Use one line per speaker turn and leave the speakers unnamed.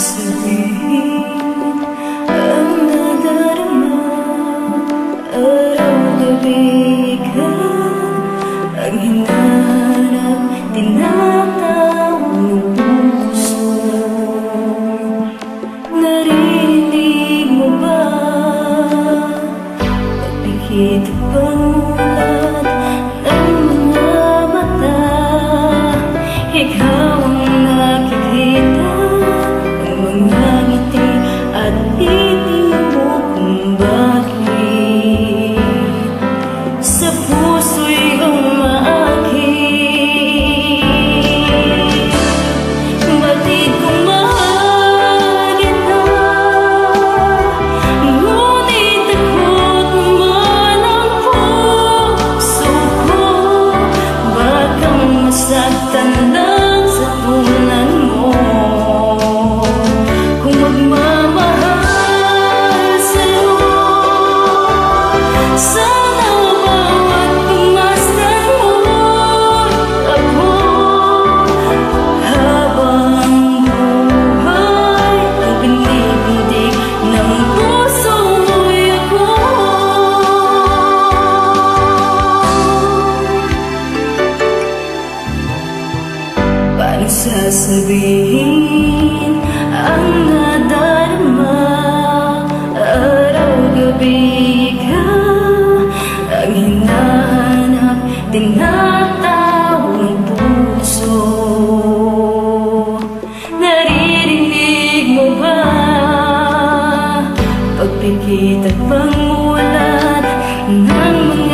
sasabihin ang nadarama. Araw-gabi ka ang hinahanap, tinatawag ng puso. Narinig mo ba pagpikit at pangulat ng mga mata? Ikaw ang nakikita ng mga ngiti at titig mo kung bakit sa puso'y umaakit. Batid kong mahal kita, ngunit takot naman ang puso ko. Baka masaktan lang sa tunan mo kung magmamahal sa'yo. Sana bawat pumasdan mo'y ako, habang buhay ang pinibindig ng puso mo'y ako. Paano sasabihin ang nadarama? Araw-gabi ka ang hinahanap, tinatawag ng puso. Naririnig mo ba pagpikit at pangulat ng mga